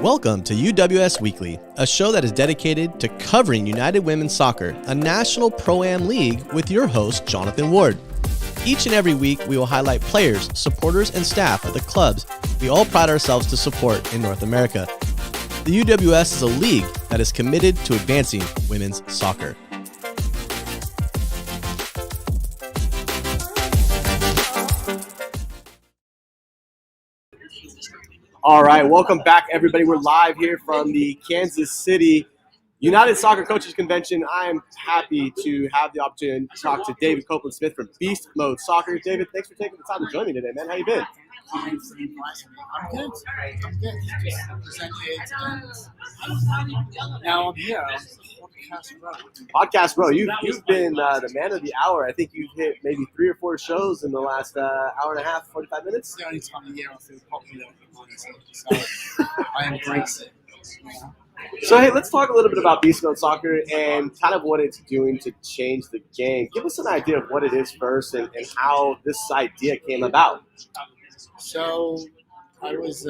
Welcome to UWS Weekly, a show that is dedicated to covering United Women's Soccer, a national pro-am league with your host, Jonathan Ward. Each and every week, we will highlight players, supporters, and staff of the clubs we all pride ourselves to support in North America. The UWS is a league that is committed to advancing women's soccer. All right, welcome back, everybody. We're live here from the Kansas City United Soccer Coaches Convention. I am happy to have the opportunity to talk to David Copeland-Smith from Beast Mode Soccer. David, thanks for taking the time to join me today, man. How you been? I'm good. Just presented, and now I'm here on Podcast Bro. You've been the man of the hour. I think you've hit maybe 3 or 4 shows in the last hour and a half, 45 minutes. It's the only time of year I feel popular, so I embrace it. So, hey, let's talk a little bit about Beast Mode Soccer and kind of what it's doing to change the game. Give us an idea of what it is first and how this idea came about. So I was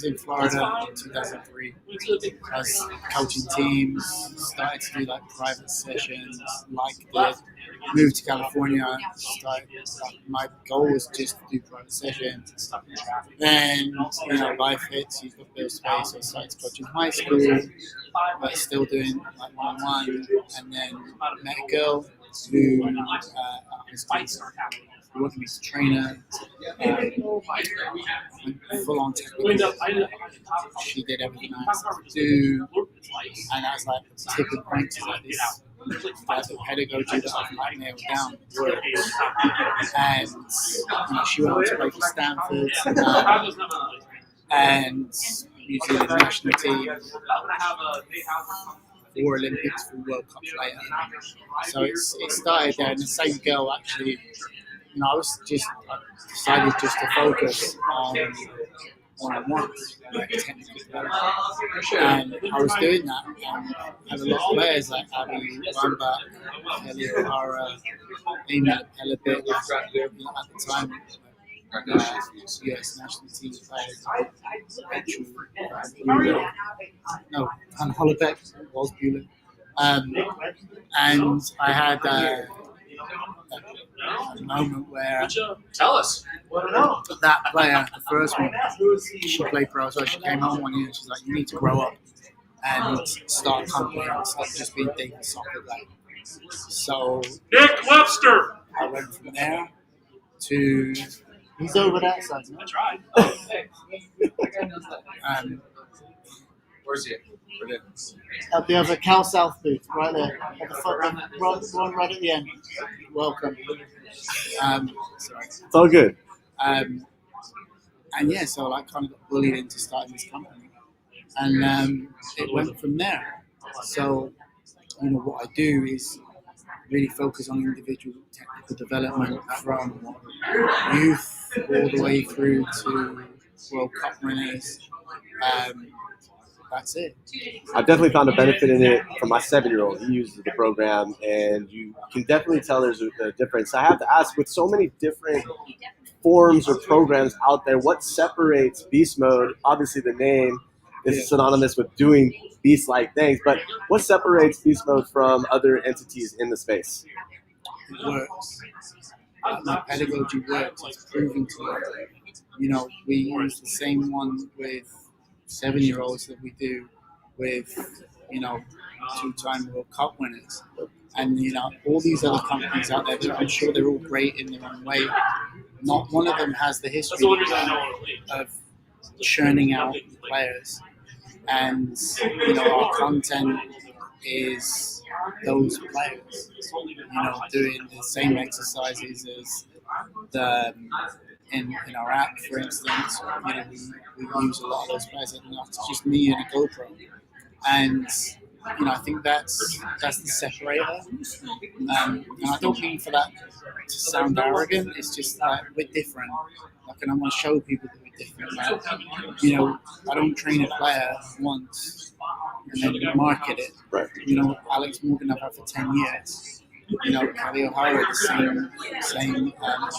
in Florida in 2003. I was coaching teams, started to do like private sessions, liked it. Moved to California, my goal was just to do private sessions. Then, life hits, you've got bills to pay, so I started coaching high school, but still doing like one-on-one. And then met a girl who was working as a trainer, full on technical. She did everything I asked her to do, and I was like, the tipping point is like this. That's the pedagogy that I've like nailed down works. And she went on to play for Stanford and usually the national team for Olympics, for World Cups later. So it started there, and the same girl actually. I decided just to focus on one-on-one, like technical development. And I was doing that, and had a lot of players like Abby Wambach, Kelly O'Hara, Amy Pelabit, at the time, US national team players, Hannah Hollebeck was Bueller. And I had a moment where that player, the first one, she played pro, so she came home one year and she's like, you need to grow up and start competing, stop just being dating soccer guy. So Nick Webster. I went from there to he's over that side. That's right. Where's he? At the other Cal South booth, right there. At the front, one right at the end. Welcome. Sorry. It's all good. So I kind of got bullied into starting this company. And it went from there. So, what I do is really focus on individual technical development from youth all the way through to World Cup winners. That's it. I've definitely found a benefit in it for my 7-year-old. He uses the program, and you can definitely tell there's a difference. I have to ask, with so many different forms or programs out there, what separates Beast Mode? Obviously, the name is synonymous with doing beast-like things, but what separates Beast Mode from other entities in the space? It works. My pedagogy works. It's proven to work. We use the same one with 7-year-olds that we do with, 2-time World Cup winners. And, all these other companies out there, I'm sure they're all great in their own way. Not one of them has the history of churning out players. And, our content is those players, doing the same exercises as in our app, for instance, we use a lot of those players. It's just me and a GoPro, and I think that's the separator. And I don't mean for that to sound arrogant. It's just that we're different. And I want to show people that we're different. I don't train a player once and then market it. Right. Alex Morgan I've had for 10 years. Kelly O'Hara, the same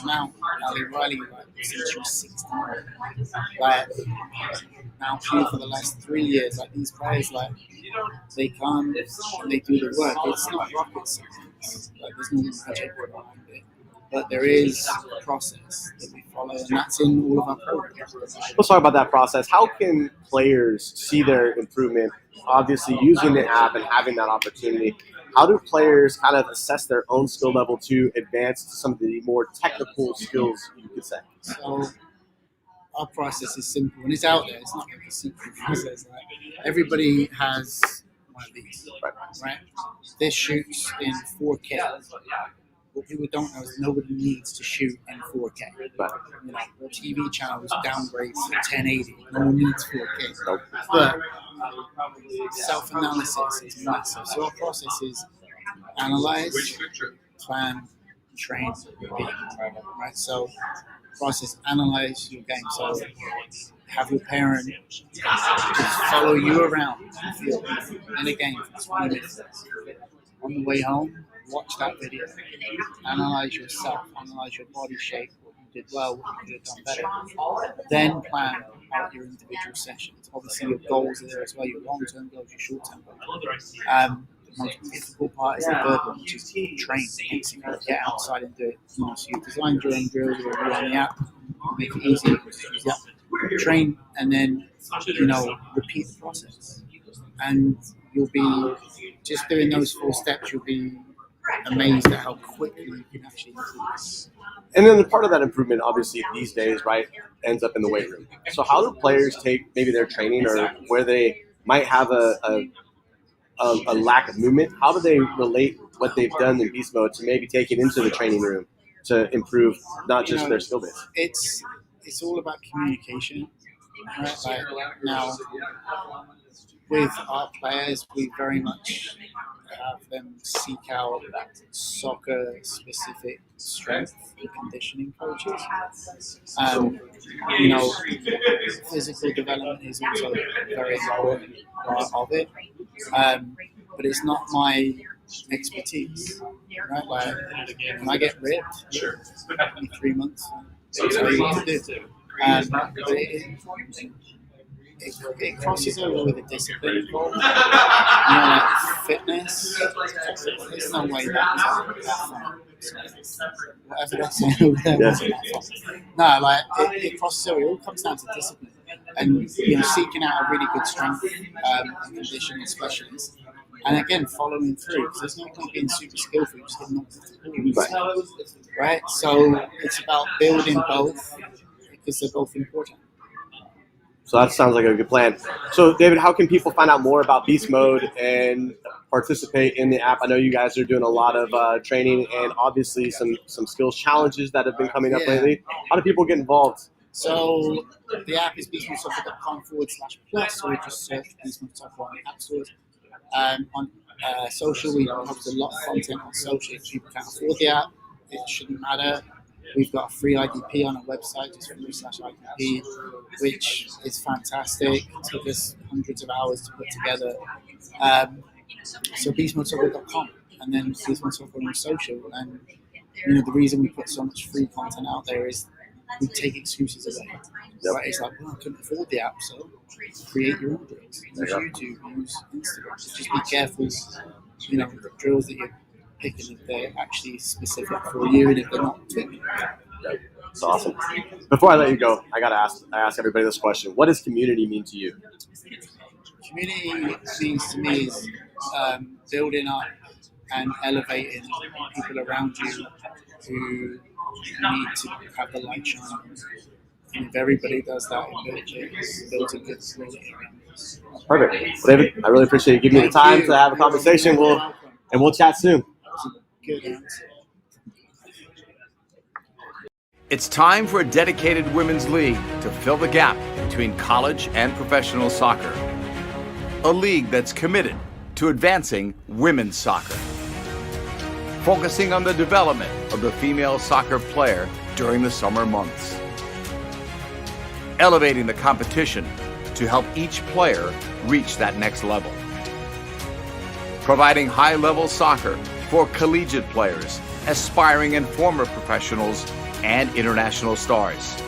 amount. Ali Riley, like, since she was 16. Like, now playing for the last 3 years, like, these players, like, they come and they do the work. It's not rocket science. Like, there's no magic behind it. But there is a process that we follow, and that's in all of our programs. Let's talk about that process. How can players see their improvement? Obviously, using the app and having that opportunity. How do players kind of assess their own skill level to advance to some of the more technical skills, you could say? So our process is simple, and it's out there. It's not like a secret process. Like, everybody has one of these, right? This shoots in 4K. What people don't know is nobody needs to shoot in 4K. Right. The TV channels downgrade to 1080. No one needs 4K. But self-analysis is massive. So our process is analyze, plan, train, repeat. Right. So process, analyze your game. So have your parent just follow you around the field in a game for 20 minutes. On the way home, watch that video, analyze yourself, analyze your body shape, what you did well, what you could have done better. Then plan out your individual sessions. Obviously, your goals are there as well, your long-term goals, your short-term goals. The most difficult part is the third one, which is train. Basically, get outside and do it. So you design drilling drills or on the app, make it easy. Use the app. Train, and then repeat the process. And you'll be just doing those 4 steps. You'll be amazed at how quickly you can actually improve. And then the part of that improvement, obviously, these days, right, ends up in the weight room. So how do players take maybe their training or where they might have a lack of movement? How do they relate what they've done in beast mode to maybe take it into the training room to improve not just their skill base? It's all about communication, right? Like, now, with our players, we very much have them seek out soccer-specific strength and conditioning coaches. Physical development is also a very important part of it, but it's not my expertise. Right? Like, when I get ripped, in 3 months, that's what you need to do. But it crosses over with a discipline involved. Like fitness, there's no way that is fun. Whatever that's saying, no, like it crosses over. It all comes down to discipline and seeking out a really good strength and conditioning specialist. And again, following through, because there's no point being super skillful, just getting knocked right? So it's about building both because they're both important. So that sounds like a good plan. So, David, how can people find out more about Beast Mode and participate in the app? I know you guys are doing a lot of training and obviously some skills challenges that have been coming up lately. How do people get involved? So the app is beastmodesoccer.com/plus, or just search Beast Mode Soccer on the app stores. On social, we post a lot of content on social. If people can't afford the app, it shouldn't matter. We've got a free IDP on our website, just /IDP, which is fantastic. It took us hundreds of hours to put together. So beastmodesoccer.com, and then beastmodesoccer on social. And the reason we put so much free content out there is we take excuses away. Right? It's like, well, I couldn't afford the app, so create your own drills. Use YouTube, use Instagram. Just be careful, the drills that you're picking if they're actually specific for you and if they're not tweaking. That's awesome. Before I let you go, I ask everybody this question. What does community mean to you? Community means to me is building up and elevating people around you who need to have the light shine on them. And if everybody does that, it builds a good community around us. Perfect. Well, David, I really appreciate you giving me the time to have a conversation. We'll chat soon. Good answer. It's time for a dedicated women's league to fill the gap between college and professional soccer. A league that's committed to advancing women's soccer, focusing on the development of the female soccer player during the summer months, elevating the competition to help each player reach that next level, providing high-level soccer for collegiate players, aspiring and former professionals, and international stars.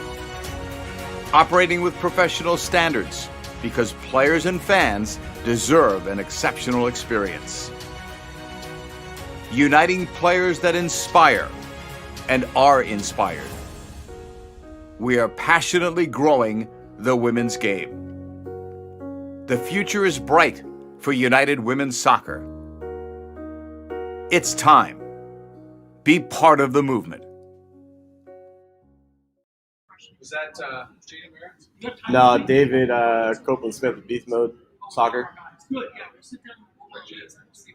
Operating with professional standards because players and fans deserve an exceptional experience. Uniting players that inspire and are inspired. We are passionately growing the women's game. The future is bright for United Women's Soccer. It's time. Be part of the movement. Was that Jaden Merritt? No, David Copeland-Smith with Beast Mode Soccer. Good, yeah. Sit down.